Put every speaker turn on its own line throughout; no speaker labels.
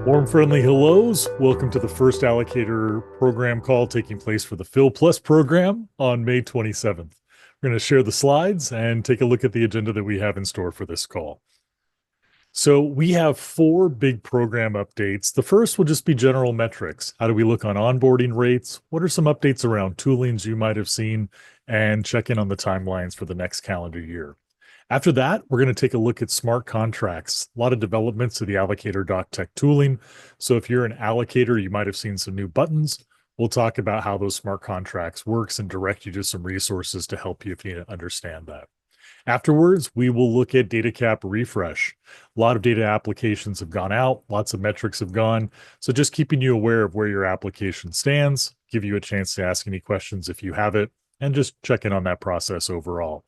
Warm, friendly hellos. Welcome to the first Allocator program call taking place for the Phil Plus program on May 27th. We're going to share the slides and take a look at the agenda that we have in store for this call. So we have four big program updates. The first will just be general metrics. How do we look on onboarding rates? What are some updates around toolings you might have seen? And check in on the timelines for the next calendar year. After that, we're going to take a look at smart contracts. A lot of developments to the Allocator.tech tooling. So if you're an allocator, you might have seen some new buttons. We'll talk about how those smart contracts works and direct you to some resources to help you if you need to understand that. Afterwards, we will look at DataCap Refresh. A lot of data applications have gone out, lots of metrics have gone. So just keeping you aware of where your application stands, give you a chance to ask any questions if you have it, and just check in on that process overall.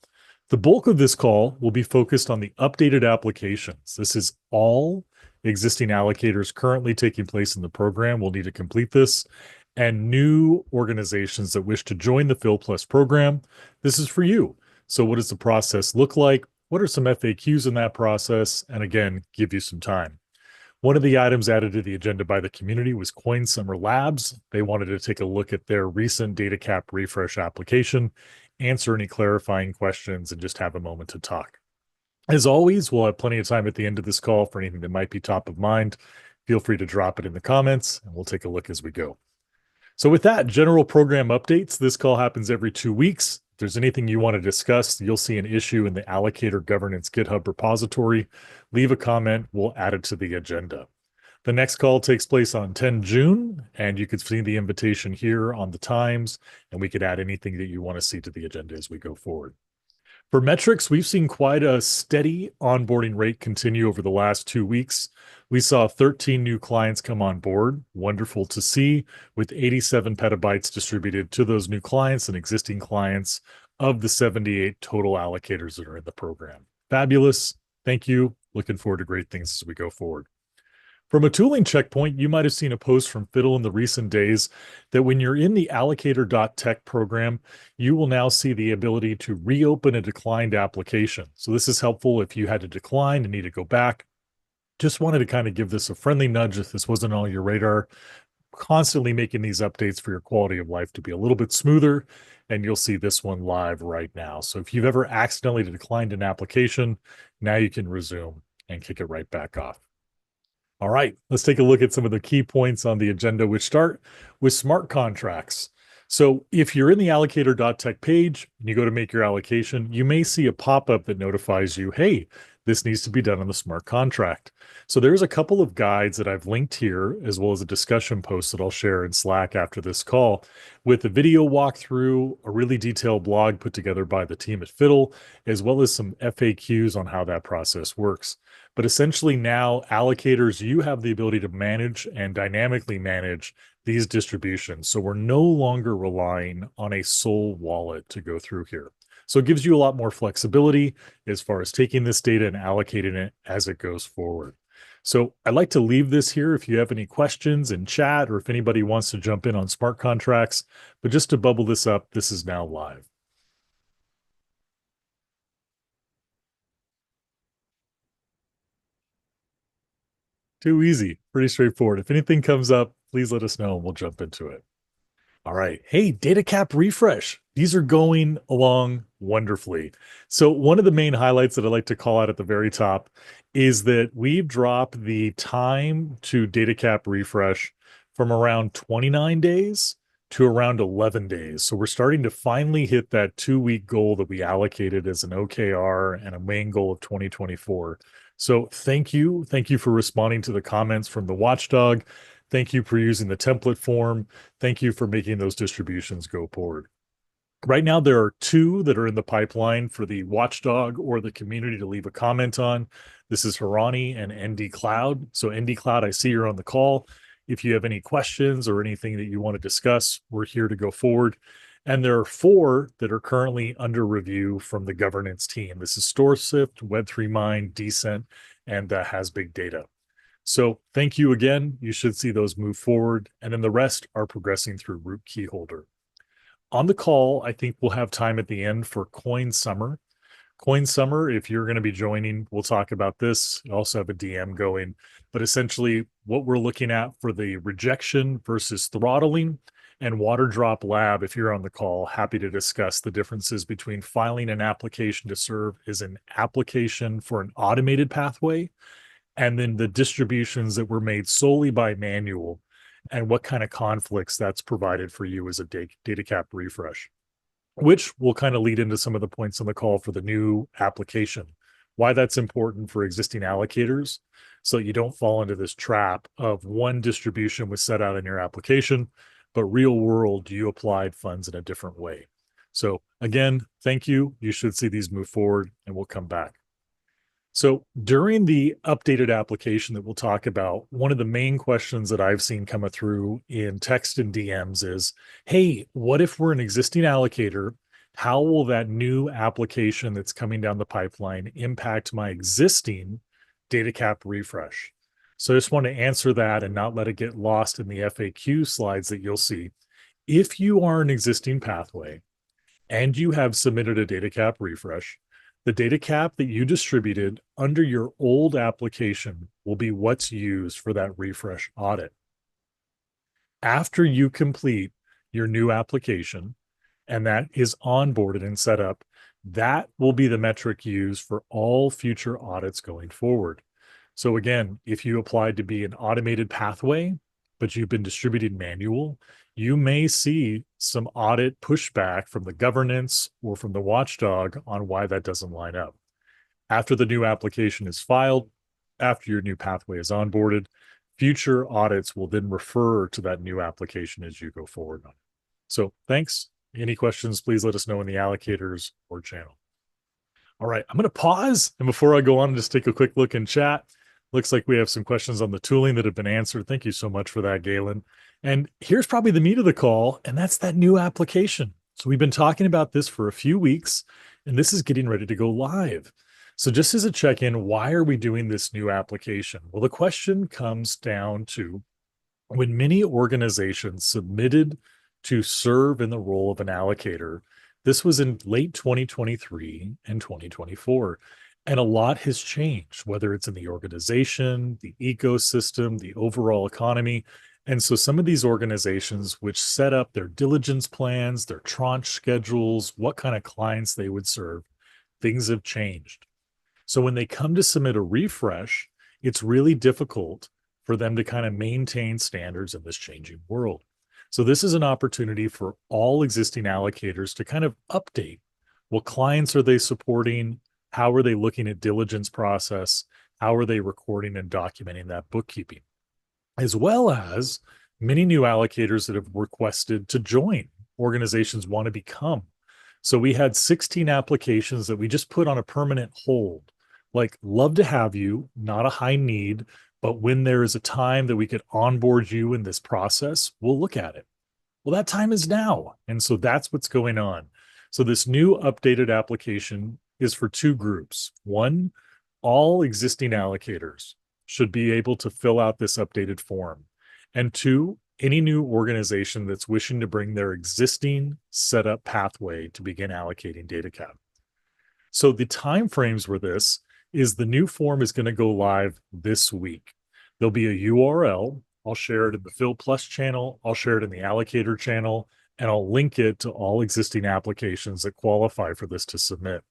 The bulk of this call will be focused on the updated applications. This is all existing allocators currently taking place in the program will need to complete this, and new organizations that wish to join the Phil Plus program. This is for you. So what does the process look like? What are some FAQs in that process? And again, give you some time. One of the items added to the agenda by the community was Coin Summer Labs. They wanted to take a look at their recent DataCap Refresh application, answer any clarifying questions, and just have a moment to talk. As always, we'll have plenty of time at the end of this call for anything that might be top of mind. Feel free to drop it in the comments, and we'll take a look as we go. So with that, general program updates. This call happens every 2 weeks. If there's anything you want to discuss, you'll see an issue in the Allocator Governance GitHub repository. Leave a comment, we'll add it to the agenda. The next call takes place on 10 June, and you can see the invitation here on the times, and we could add anything that you want to see to the agenda as we go forward. For metrics, we've seen quite a steady onboarding rate continue over the last 2 weeks. We saw 13 new clients come on board. Wonderful to see, with 87 petabytes distributed to those new clients and existing clients of the 78 total allocators that are in the program. Fabulous. Thank you. Looking forward to great things as we go forward. From a tooling checkpoint, you might have seen a post from Fiddle in the recent days that when you're in the Allocator.tech program, you will now see the ability to reopen a declined application. So this is helpful if you had to decline and need to go back. Just wanted to kind of give this a friendly nudge if this wasn't on your radar. Constantly making these updates for your quality of life to be a little bit smoother, and you'll see this one live right now. So if you've ever accidentally declined an application, now you can resume and kick it right back off. All right, let's take a look at some of the key points on the agenda, which start with smart contracts. So if you're in the Allocator.tech page and you go to make your allocation, you may see a pop-up that notifies you, hey, this needs to be done on the smart contract. So there's a couple of guides that I've linked here, as well as a discussion post that I'll share in Slack after this call, with a video walkthrough, a really detailed blog put together by the team at Fiddle, as well as some FAQs on how that process works. But essentially now, allocators, you have the ability to manage and dynamically manage these distributions. So we're no longer relying on a sole wallet to go through here. So it gives you a lot more flexibility as far as taking this data and allocating it as it goes forward. So I'd like to leave this here if you have any questions in chat or if anybody wants to jump in on smart contracts. But just to bubble this up, this is now live. Too easy, pretty straightforward. If anything comes up, please let us know and we'll jump into it. All right. Hey, DataCap Refresh. These are going along wonderfully. So one of the main highlights that I like to call out at the very top is that we've dropped the time to DataCap Refresh from around 29 days to around 11 days. So we're starting to finally hit that 2-week goal that we allocated as an OKR and a main goal of 2024. So thank you. Thank you for responding to the comments from the watchdog. Thank you for using the template form. Thank you for making those distributions go forward. Right now, there are 2 that are in the pipeline for the watchdog or the community to leave a comment on. This is Harani and ND Cloud. So ND Cloud, I see you're on the call. If you have any questions or anything that you want to discuss, we're here to go forward. And there are 4 that are currently under review from the governance team. This is StoreSift, Web3Mind, Decent, and Has Big Data. So thank you again. You should see those move forward. And then the rest are progressing through Root Keyholder. On the call, I think we'll have time at the end for Coin Summer. Coin Summer, if you're going to be joining, we'll talk about this. I also have a DM going, but essentially what we're looking at for the rejection versus throttling, and Water Drop Lab, if you're on the call, happy to discuss the differences between filing an application to serve as an application for an automated pathway, and then the distributions that were made solely by manual, and what kind of conflicts that's provided for you as a DataCap refresh, which will kind of lead into some of the points on the call for the new application, why that's important for existing allocators, so you don't fall into this trap of one distribution was set out in your application, but real world, you applied funds in a different way. So again, thank you. You should see these move forward, and we'll come back. So during the updated application that we'll talk about, one of the main questions that I've seen come through in text and DMs is, hey, what if we're an existing allocator? How will that new application that's coming down the pipeline impact my existing DataCap refresh? So I just want to answer that and not let it get lost in the FAQ slides that you'll see. If you are an existing pathway and you have submitted a DataCap refresh, the DataCap that you distributed under your old application will be what's used for that refresh audit. After you complete your new application, and that is onboarded and set up, that will be the metric used for all future audits going forward. So again, if you applied to be an automated pathway, but you've been distributed manual, you may see some audit pushback from the governance or from the watchdog on why that doesn't line up. After the new application is filed, after your new pathway is onboarded, future audits will then refer to that new application as you go forward on it. So thanks. Any questions, please let us know in the allocators or channel. All right, I'm going to pause. And before I go on, just take a quick look in chat. Looks like we have some questions on the tooling that have been answered. Thank you so much for that, Galen. And here's probably the meat of the call, and that's that new application. So we've been talking about this for a few weeks, and this is getting ready to go live. So just as a check-in, why are we doing this new application? Well, the question comes down to when many organizations submitted to serve in the role of an allocator, this was in late 2023 and 2024. And a lot has changed, whether it's in the organization, the ecosystem, the overall economy. And so some of these organizations which set up their diligence plans, their tranche schedules, what kind of clients they would serve, things have changed. So when they come to submit a refresh, it's really difficult for them to kind of maintain standards in this changing world. So this is an opportunity for all existing allocators to kind of update. What clients are they supporting? How are they looking at diligence process? How are they recording and documenting that bookkeeping? As well as many new allocators that have requested to join, organizations want to become. So we had 16 applications that we just put on a permanent hold. Like, love to have you, not a high need, but when there is a time that we could onboard you in this process, we'll look at it. Well, that time is now. And so that's what's going on. So this new updated application is for two groups. One, all existing allocators should be able to fill out this updated form. And two, any new organization that's wishing to bring their existing setup pathway to begin allocating DataCap. So the timeframes for this is the new form is going to go live this week. There'll be a URL. I'll share it in the Phil Plus channel. I'll share it in the Allocator channel, and I'll link it to all existing applications that qualify for this to submit.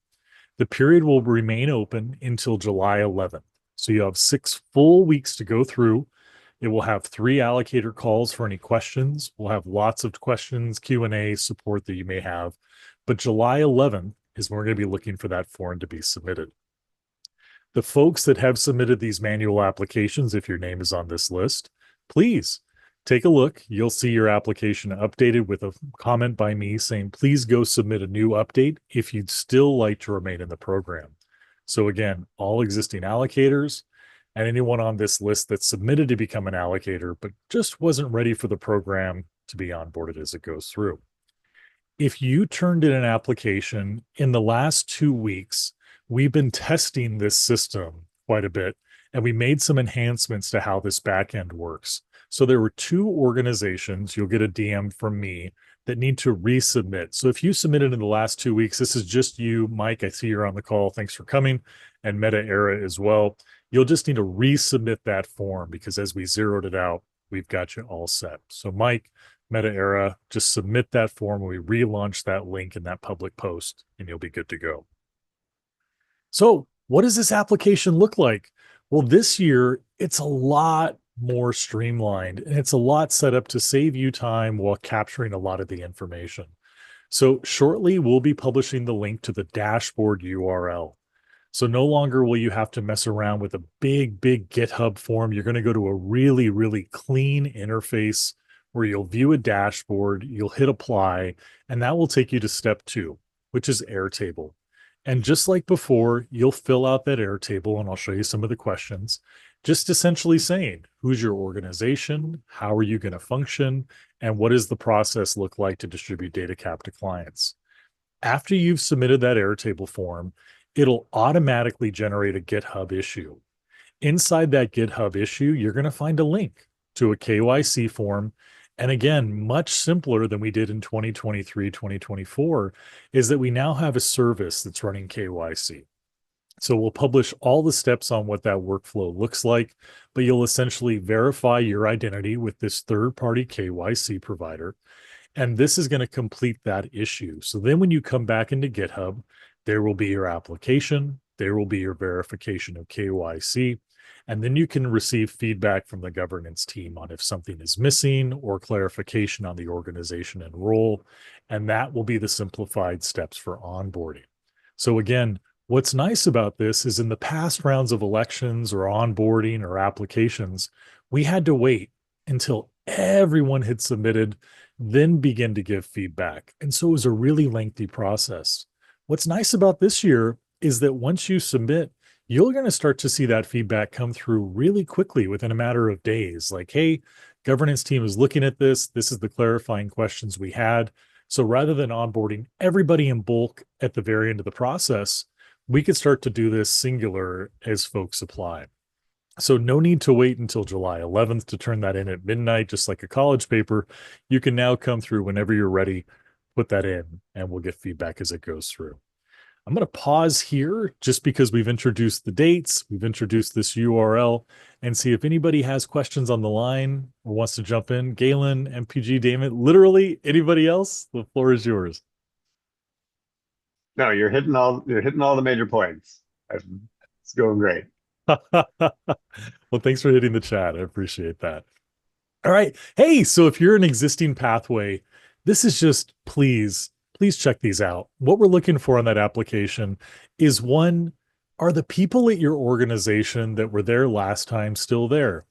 The period will remain open until July 11th. So you have 6 full weeks to go through. It will have 3 allocator calls for any questions. We'll have lots of questions, Q&A, support that you may have. But July 11th is when we're going to be looking for that form to be submitted. The folks that have submitted these manual applications, if your name is on this list, please take a look. You'll see your application updated with a comment by me saying, please go submit a new update if you'd still like to remain in the program. So again, all existing allocators and anyone on this list that submitted to become an allocator, but just wasn't ready for the program to be onboarded as it goes through. If you turned in an application in the last 2 weeks, we've been testing this system quite a bit, and we made some enhancements to how this backend works. So there were 2 organizations, you'll get a DM from me, that need to resubmit. So if you submitted in the last 2 weeks, this is just you, Mike. I see you're on the call. Thanks for coming. And Meta Era as well. You'll just need to resubmit that form because as we zeroed it out, we've got you all set. So Mike, Meta Era, just submit that form. We relaunch that link in that public post and you'll be good to go. So what does this application look like? Well, this year, it's a lot more streamlined and it's a lot set up to save you time while capturing a lot of the information. So shortly, we'll be publishing the link to the dashboard URL. So no longer will you have to mess around with a big GitHub form. You're going to go to a really clean interface where you'll view a dashboard, you'll hit apply, and that will take you to step 2, which is Airtable. And just like before, you'll fill out that Airtable, and I'll show you some of the questions, just essentially saying, who's your organization? How are you going to function? And what does the process look like to distribute DataCap to clients? After you've submitted that Airtable form, it'll automatically generate a GitHub issue. Inside that GitHub issue, you're going to find a link to a KYC form. And again, much simpler than we did in 2023, 2024, is that we now have a service that's running KYC. So we'll publish all the steps on what that workflow looks like, but you'll essentially verify your identity with this third-party KYC provider. And this is going to complete that issue. So then when you come back into GitHub, there will be your application, there will be your verification of KYC, and then you can receive feedback from the governance team on if something is missing or clarification on the organization and role. And that will be the simplified steps for onboarding. So again, what's nice about this is in the past rounds of elections or onboarding or applications, we had to wait until everyone had submitted, then begin to give feedback. And so it was a really lengthy process. What's nice about this year is that once you submit, you're going to start to see that feedback come through really quickly within a matter of days. Like, hey, governance team is looking at this. This is the clarifying questions we had. So rather than onboarding everybody in bulk at the very end of the process, we could start to do this singular as folks apply. So no need to wait until July 11th to turn that in at midnight, just like a college paper. You can now come through whenever you're ready, put that in, and we'll get feedback as it goes through. I'm going to pause here just because we've introduced the dates, we've introduced this URL, and see if anybody has questions on the line or wants to jump in. Galen, MPG, Damon, literally anybody else, the floor is yours.
No, you're hitting all the major points. It's going great.
Well, thanks for hitting the chat. I appreciate that. All right. Hey, so if you're an existing pathway, this is just please check these out. What we're looking for on that application is one, are the people at your organization that were there last time still there?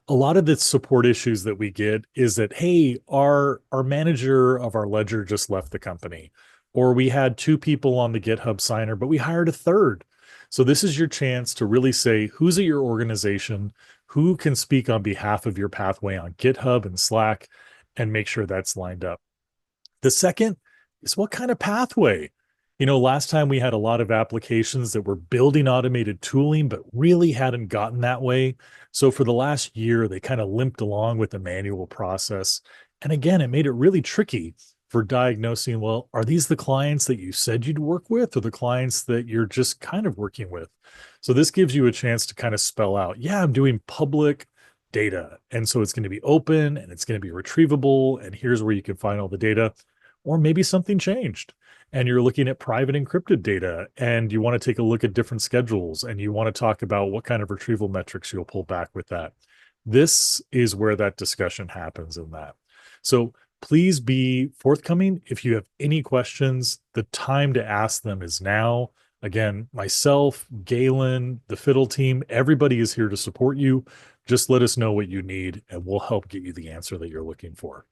A lot of the support issues that we get is that, hey, our manager of our ledger just left the company, or we had 2 people on the GitHub signer, but we hired a third. So this is your chance to really say, who's at your organization, who can speak on behalf of your pathway on GitHub and Slack, and make sure that's lined up. The second is what kind of pathway? You know, last time we had a lot of applications that were building automated tooling, but really hadn't gotten that way. So for the last year, they kind of limped along with the manual process. And again, it made it really tricky for diagnosing, well, are these the clients that you said you'd work with or the clients that you're just kind of working with? So this gives you a chance to kind of spell out, yeah, I'm doing public data. And so it's going to be open and it's going to be retrievable. And here's where you can find all the data. Or maybe something changed and you're looking at private encrypted data and you want to take a look at different schedules and you want to talk about what kind of retrieval metrics you'll pull back with that. This is where that discussion happens in that. So please be forthcoming. If you have any questions, the time to ask them is now. Again, myself, Galen, the Fiddle team, everybody is here to support you. Just let us know what you need and we'll help get you the answer that you're looking for.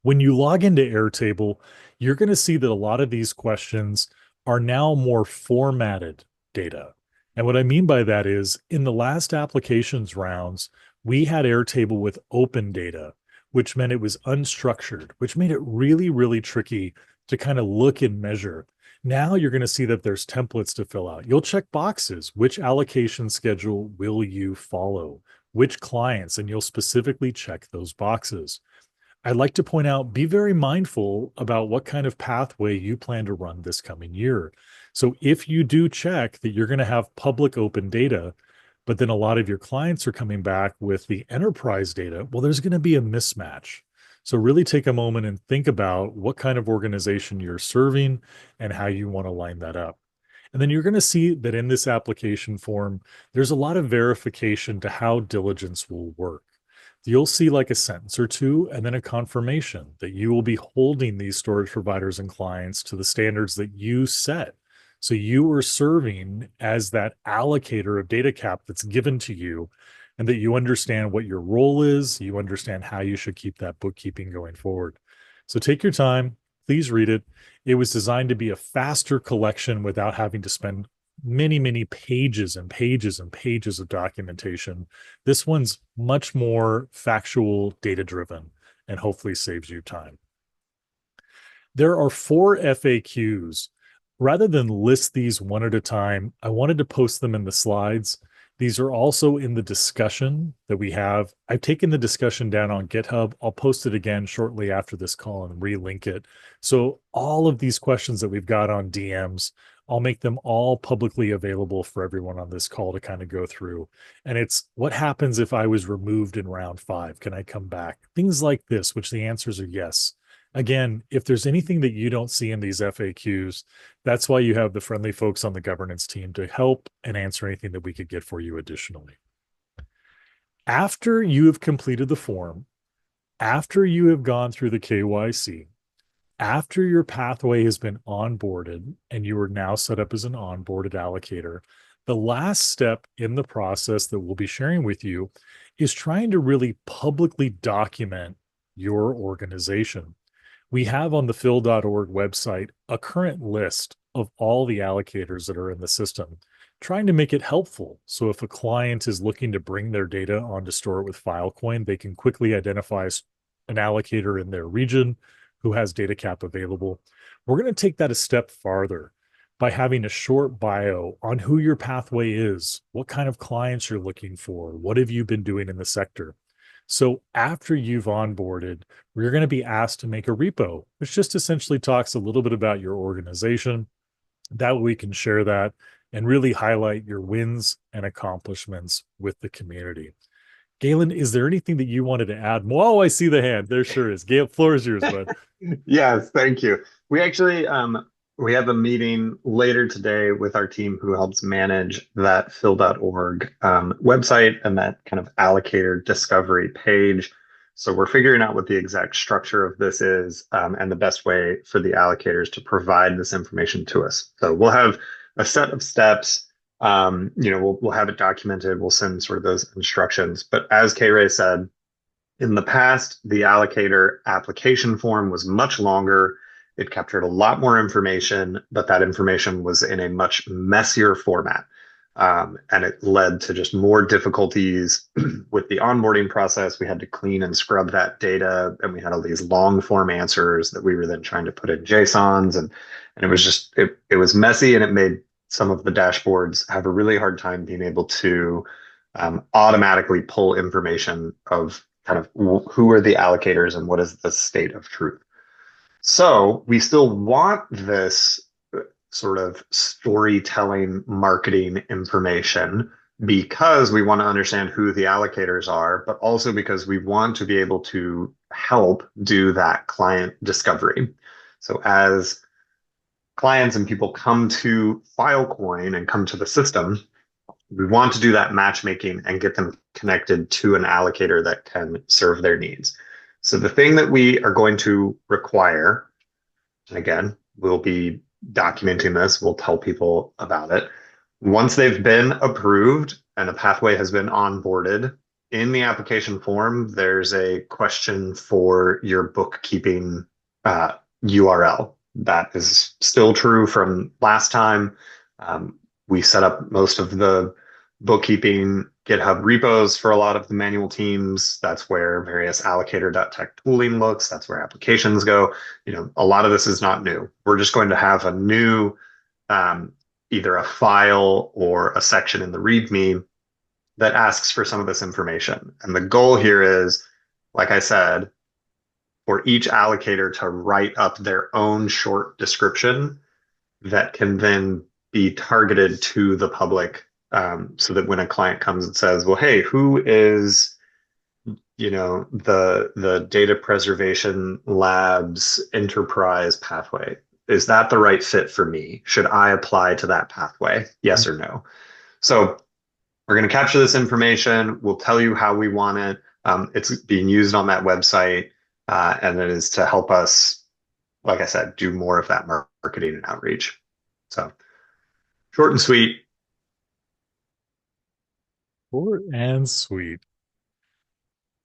When you log into Airtable, you're going to see that a lot of these questions are now more formatted data. And what I mean by that is in the last applications rounds, we had Airtable with open data, which meant it was unstructured, which made it really tricky to kind of look and measure. Now you're going to see that there's templates to fill out. You'll check boxes. Which allocation schedule will you follow? Which clients? And you'll specifically check those boxes. I'd like to point out, be very mindful about what kind of pathway you plan to run this coming year. So if you do check that you're going to have public open data, but then a lot of your clients are coming back with the enterprise data, well, there's going to be a mismatch. So really take a moment and think about what kind of organization you're serving and how you want to line that up. And then you're going to see that in this application form, there's a lot of verification to how diligence will work. You'll see like a sentence or two and then a confirmation that you will be holding these storage providers and clients to the standards that you set. So you are serving as that allocator of DataCap that's given to you, and that you understand what your role is, you understand how you should keep that bookkeeping going forward. So take your time, please read it. It was designed to be a faster collection without having to spend many, many pages and pages and pages of documentation. This one's much more factual, data driven, and hopefully saves you time. There are 4 FAQs. Rather than list these one at a time, I wanted to post them in the slides. These are also in the discussion that we have. I've taken the discussion down on GitHub. I'll post it again shortly after this call and relink it. So all of these questions that we've got on DMs, I'll make them all publicly available for everyone on this call to kind of go through. And it's what happens if I was removed in round 5? Can I come back? Things like this, which the answers are yes. Again, if there's anything that you don't see in these FAQs, that's why you have the friendly folks on the governance team to help and answer anything that we could get for you additionally. After you have completed the form, after you have gone through the KYC, after your pathway has been onboarded and you are now set up as an onboarded allocator, the last step in the process that we'll be sharing with you is trying to really publicly document your organization. We have on the phil.org website a current list of all the allocators that are in the system, trying to make it helpful. So if a client is looking to bring their data on to store it with Filecoin, they can quickly identify an allocator in their region who has DataCap available. We're going to take that a step farther by having a short bio on who your pathway is, what kind of clients you're looking for, what have you been doing in the sector. So after you've onboarded, we're going to be asked to make a repo, which just essentially talks a little bit about your organization. That way we can share that and really highlight your wins and accomplishments with the community. Galen, is there anything that you wanted to add? Oh, I see the hand. There sure is. Galen, floor is yours, bud.
Yes, thank you. We actually we have a meeting later today with our team who helps manage that phil.org website and that kind of allocator discovery page. So we're figuring out what the exact structure of this is and the best way for the allocators to provide this information to us. So we'll have a set of steps. We'll have it documented. We'll send sort of those instructions. But as K-Ray said, in the past, the allocator application form was much longer. It captured a lot more information, but that information was in a much messier format. And it led to just more difficulties with the onboarding process. We had to clean and scrub that data, and we had all these long form answers that we were then trying to put in JSONs. And it was just, it was messy, and it made some of the dashboards have a really hard time being able to automatically pull information of kind of who are the allocators and what is the state of truth. So we still want this sort of storytelling marketing information because we want to understand who the allocators are, but also because we want to be able to help do that client discovery. So as clients and people come to Filecoin and come to the system, we want to do that matchmaking and get them connected to an allocator that can serve their needs. So the thing that we are going to require, and again, we'll be documenting this, we'll tell people about it. Once they've been approved and a pathway has been onboarded, in the application form, there's a question for your bookkeeping URL. That is still true from last time. We set up most of the bookkeeping GitHub repos for a lot of the manual teams. That's where various Allocator.tech tooling looks. That's where applications go. A lot of this is not new. We're just going to have a new, either a file or a section in the README that asks for some of this information. And the goal here is, like I said, for each allocator to write up their own short description that can then be targeted to the public, so that when a client comes and says, well, hey, who is the data preservation labs enterprise pathway, is that the right fit for me? Should I apply to that pathway? Yes or no? So we're going to capture this information. We'll tell you how we want it. It's being used on that website, and it is to help us, like I said, do more of that marketing and outreach. So short and sweet.
Short and sweet.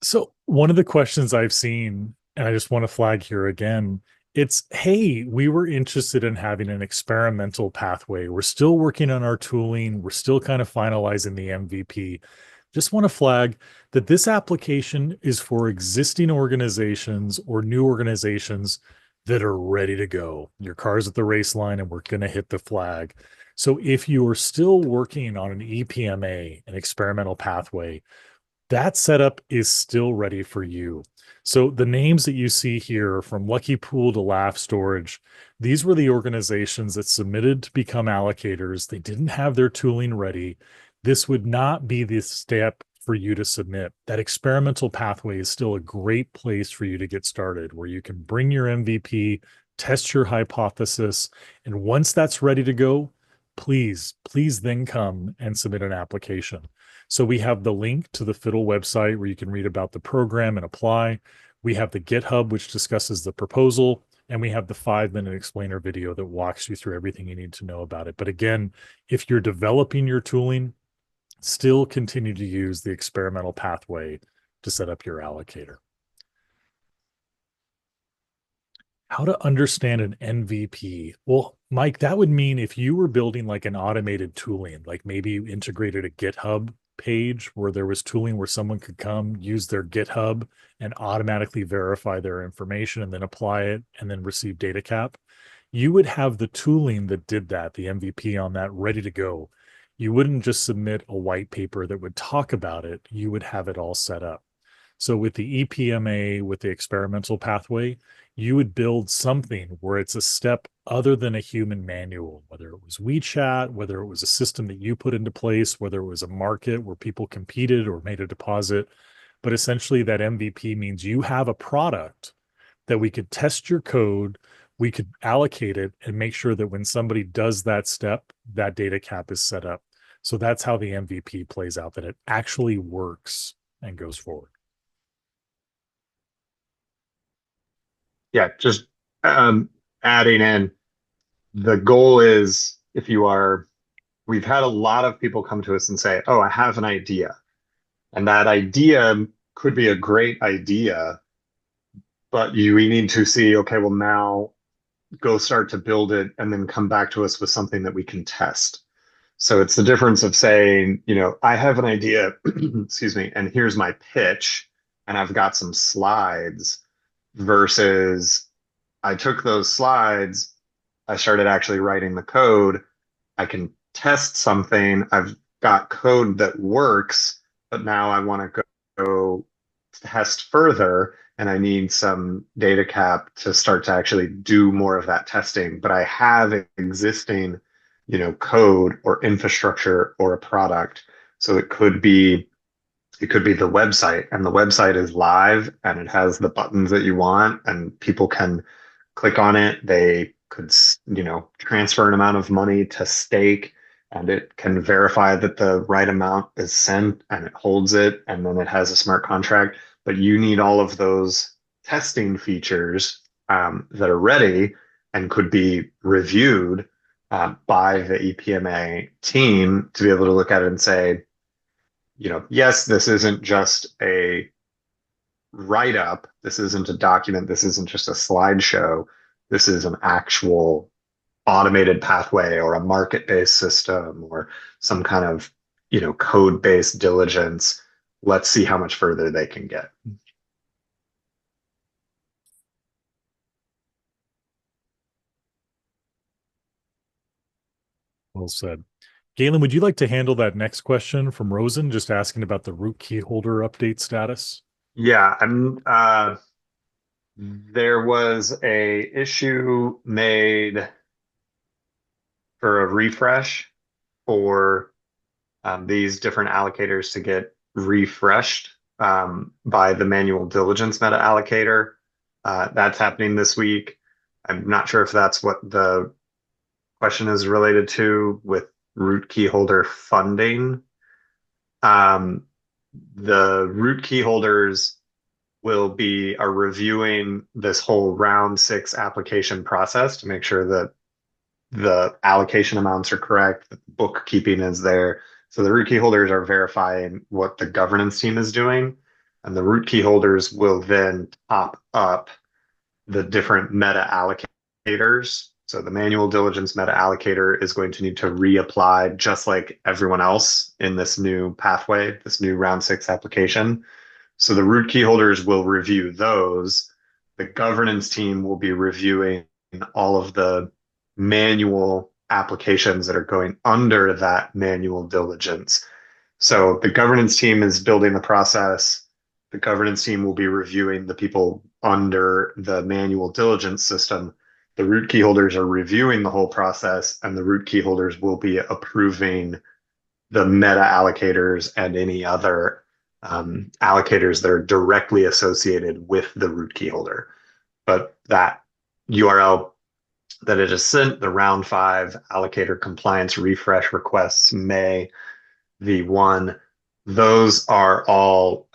So one of the questions I've seen, and I just want to flag here again, it's, hey, we were interested in having an experimental pathway. We're still working on our tooling. We're still kind of finalizing the MVP. Just want to flag that this application is for existing organizations or new organizations that are ready to go. Your car's at the race line and we're going to hit the flag. So if you are still working on an EPMA, an experimental pathway, that setup is still ready for you. So the names that you see here, from Lucky Pool to Laugh Storage, these were the organizations that submitted to become allocators. They didn't have their tooling ready. This would not be the step for you to submit. That experimental pathway is still a great place for you to get started, where you can bring your MVP, test your hypothesis, and once that's ready to go, please then come and submit an application. So we have the link to the Fiddle website where you can read about the program and apply. We have the GitHub, which discusses the proposal, and we have the 5-minute explainer video that walks you through everything you need to know about it. But again, if you're developing your tooling, still continue to use the experimental pathway to set up your allocator. How to understand an MVP? Well, Mike, that would mean if you were building like an automated tooling, like maybe you integrated a GitHub page where there was tooling where someone could come use their GitHub and automatically verify their information and then apply it and then receive DataCap, you would have the tooling that did that, the MVP on that, ready to go. You wouldn't just submit a white paper that would talk about it. You would have it all set up. So with the EPMA, with the experimental pathway, you would build something where it's a step other than a human manual, whether it was WeChat, whether it was a system that you put into place, whether it was a market where people competed or made a deposit. But essentially that MVP means you have a product that we could test your code, we could allocate it and make sure that when somebody does that step, that data cap is set up. So that's how the MVP plays out, that it actually works and goes forward.
Yeah, just adding in, the goal is, we've had a lot of people come to us and say, oh, I have an idea. And that idea could be a great idea, but we need to see, okay, well, now go start to build it and then come back to us with something that we can test. So it's the difference of saying, I have an idea, excuse me, and here's my pitch, and I've got some slides, versus I took those slides, I started actually writing the code. I can test something. I've got code that works, but now I want to go test further, and I need some data cap to start to actually do more of that testing. But I have existing, code or infrastructure or a product. So it could be the website, and the website is live and it has the buttons that you want and people can click on it. They could, transfer an amount of money to stake, and it can verify that the right amount is sent and it holds it, and then it has a smart contract. But you need all of those testing features that are ready and could be reviewed by the EPMA team to be able to look at it and say, yes, this isn't just a write-up. This isn't a document. This isn't just a slideshow. This is an actual automated pathway or a market-based system or some kind of, code-based diligence. Let's see how much further they can get.
Well said. Galen, would you like to handle that next question from Rosen, just asking about the root key holder update status?
Yeah, There was a issue made for a refresh for these different allocators to get refreshed by the manual diligence meta allocator. That's happening this week. I'm not sure if that's what the question is related to with root key holder funding. Um, the root key holders are reviewing this whole round 6 application process to make sure that the allocation amounts are correct, that bookkeeping is there. So the root key holders are verifying what the governance team is doing, and the root key holders will then top up the different meta allocators. So the manual diligence meta allocator is going to need to reapply just like everyone else in this new pathway, this new round 6 application. So the root key holders will review those. The governance team will be reviewing all of the manual applications that are going under that manual diligence. So the governance team is building the process. The governance team will be reviewing the people under the manual diligence system. The root key holders are reviewing the whole process, and the root key holders will be approving the meta allocators and any other allocators that are directly associated with the root key holder. But that URL that it is sent, the round 5 allocator compliance refresh requests May V1, those are all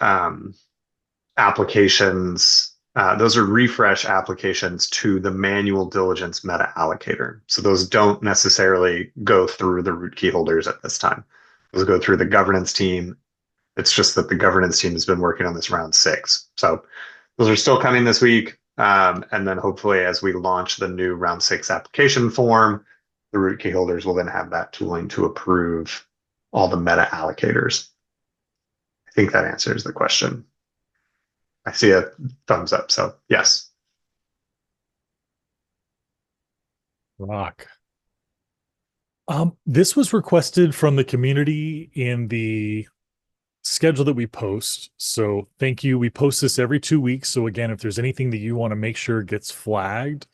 applications. Those are refresh applications to the manual diligence meta allocator. So those don't necessarily go through the root key holders at this time. Those go through the governance team. It's just that the governance team has been working on this round 6. So those are still coming this week. And then hopefully as we launch the new round 6 application form, the root key holders will then have that tooling to approve all the meta allocators. I think that answers the question. I see a thumbs up, so yes.
Rock. This was requested from the community in the schedule that we post. So thank you. We post this every 2 weeks. So again, if there's anything that you want to make sure gets flagged,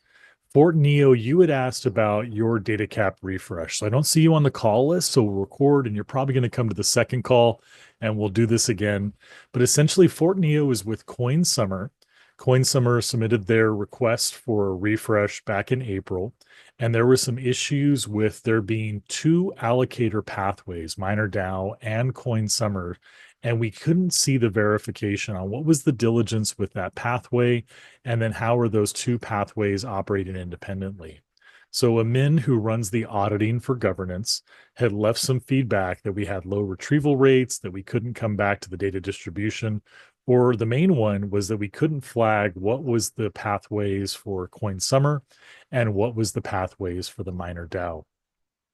Fort Neo, you had asked about your DataCap refresh. So I don't see you on the call list. So we'll record and you're probably going to come to the second call and we'll do this again. But essentially, Fort Neo is with CoinSummer. CoinSummer submitted their request for a refresh back in April. And there were some issues with there being 2 allocator pathways, Miner DAO and CoinSummer, and we couldn't see the verification on what was the diligence with that pathway, and then how are those 2 pathways operating independently. So Amin, who runs the auditing for governance, had left some feedback that we had low retrieval rates, that we couldn't come back to the data distribution, or the main one was that we couldn't flag what was the pathways for CoinSummer and what was the pathways for the Miner DAO.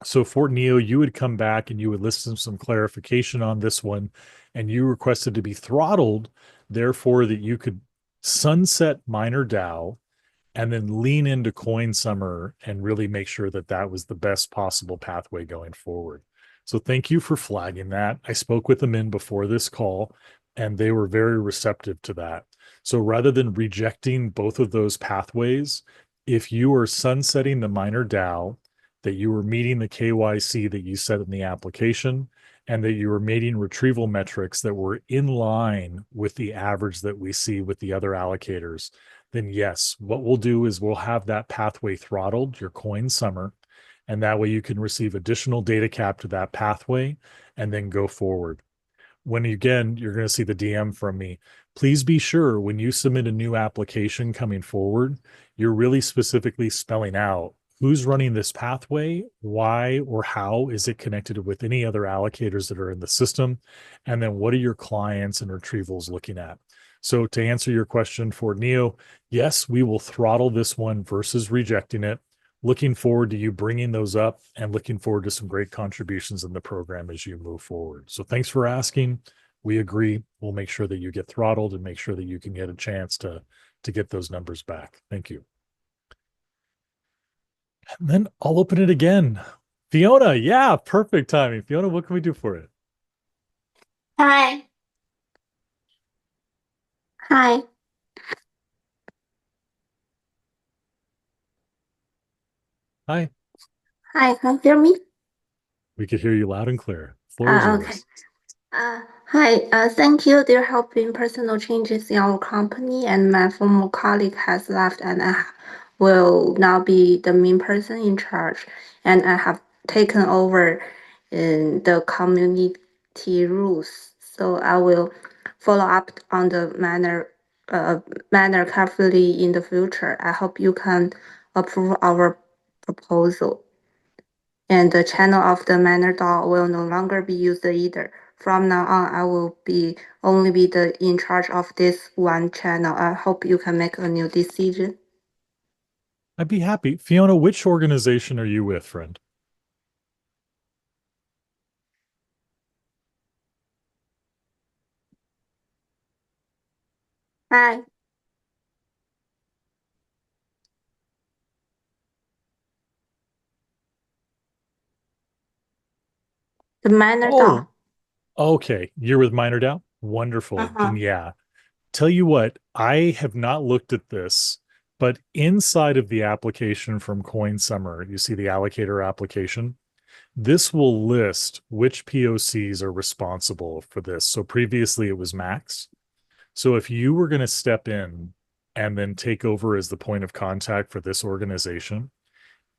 So Fort Neo, you would come back and you would listen some clarification on this one, and you requested to be throttled, therefore that you could sunset Miner DAO and then lean into CoinSummer and really make sure that that was the best possible pathway going forward. So thank you for flagging that. I spoke with them in before this call, and they were very receptive to that. So rather than rejecting both of those pathways, if you are sunsetting the Miner DAO, that you were meeting the KYC that you set in the application, and that you were meeting retrieval metrics that were in line with the average that we see with the other allocators, then yes, what we'll do is we'll have that pathway throttled, your CoinSummer, and that way you can receive additional data cap to that pathway and then go forward. When again, you're going to see the DM from me. Please be sure when you submit a new application coming forward, you're really specifically spelling out who's running this pathway, why or how is it connected with any other allocators that are in the system, and then what are your clients and retrievals looking at. So to answer your question for Neo, yes, we will throttle this one versus rejecting it. Looking forward to you bringing those up and looking forward to some great contributions in the program as you move forward. So thanks for asking. We agree. We'll make sure that you get throttled and make sure that you can get a chance to get those numbers back. Thank you. And then I'll open it again. Fiona, yeah, perfect timing. Fiona, what can we do for it?
Hi. Hi.
Hi,
Hi, can you hear me?
we could hear you loud and clear. Floor is
Okay.
yours.
Hi, thank you. There have been personal changes in our company, and my former colleague has left, and I will now be the main person in charge. And I have taken over in the community rules, so I will follow up on the manner carefully in the future. I hope you can approve our proposal. And the channel of the manor doll will no longer be used either. From now on, I will be only be the in charge of this one channel. I hope you can make a new decision.
I'd be happy. Fiona, which organization are you with, friend?
Hi, the manor
Oh,
doll.
okay. You're with MinerDAO? Wonderful.
Uh-huh.
Then yeah. Tell you what, I have not looked at this, but inside of the application from CoinSummer, you see the allocator application. This will list which POCs are responsible for this. So previously it was Max. So if you were going to step in and then take over as the point of contact for this organization,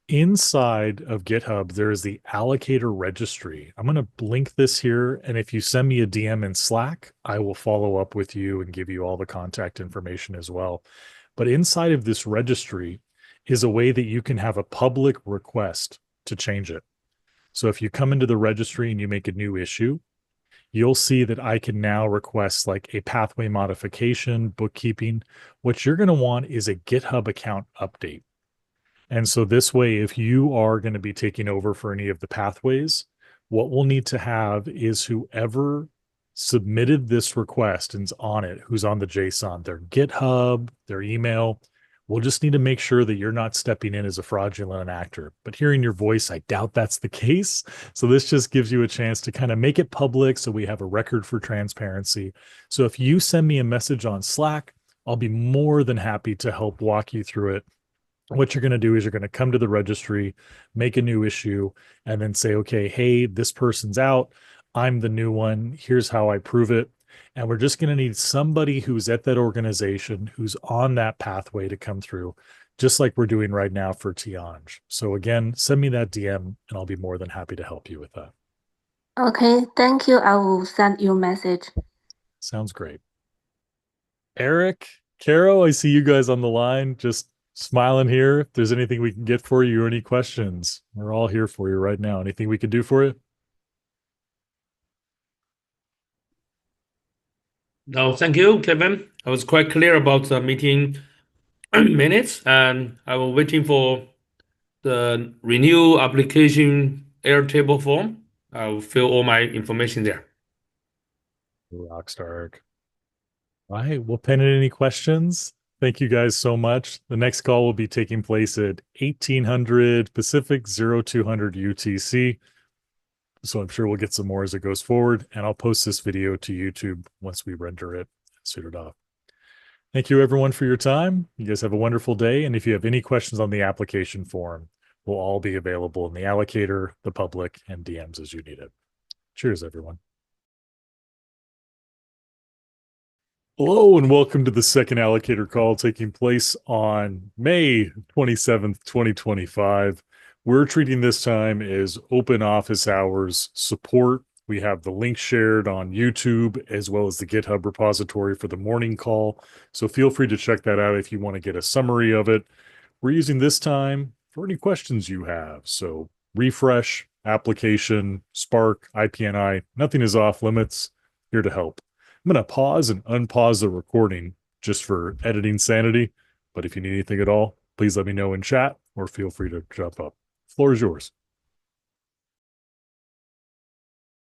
inside of GitHub, there is the allocator registry. I'm going to link this here. And if you send me a DM in Slack, I will follow up with you and give you all the contact information as well. But inside of this registry is a way that you can have a public request to change it. So if you come into the registry and you make a new issue, you'll see that I can now request like a pathway modification, bookkeeping. What you're going to want is a GitHub account update. And so this way, if you are going to be taking over for any of the pathways, what we'll need to have is whoever submitted this request and's on it, who's on the JSON, their GitHub, their email. We'll just need to make sure that you're not stepping in as a fraudulent actor. But hearing your voice, I doubt that's the case. So this just gives you a chance to kind of make it public so we have a record for transparency. So if you send me a message on Slack, I'll be more than happy to help walk you through it. What you're going to do is you're going to come to the registry, make a new issue, and then say, okay, hey, this person's out. I'm the new one. Here's how I prove it. And we're just going to need somebody who's at that organization, who's on that pathway to come through, just like we're doing right now for Tianj. So again, send me that DM and I'll be more than happy to help you with that.
Okay, thank you. I will send you a message.
Sounds great. Eric, Caro, I see you guys on the line, just smiling here. If there's anything we can get for you or any questions, we're all here for you right now. Anything we can do for you?
No, thank you, Kevin. I was quite clear about the meeting minutes, and I was waiting for the renew application Airtable form. I will fill all my information there.
Rockstar. Eric. All right. Well, pen in any questions. Thank you guys so much. The next call will be taking place at 1800 Pacific, 0200 UTC. So I'm sure we'll get some more as it goes forward. And I'll post this video to YouTube once we render it and suit it off. Thank you, everyone, for your time. You guys have a wonderful day. And if you have any questions on the application form, we'll all be available in the allocator, the public, and DMs as you need it. Cheers, everyone. Hello, and welcome to the second allocator call taking place on May 27th, 2025. We're treating this time as open office hours support. We have the link shared on YouTube as well as the GitHub repository for the morning call. So feel free to check that out if you want to get a summary of it. We're using this time for any questions you have. So refresh, application, Spark, IPNI, nothing is off limits. Here to help. I'm going to pause and unpause the recording just for editing sanity. But if you need anything at all, please let me know in chat or feel free to jump up. Floor is yours.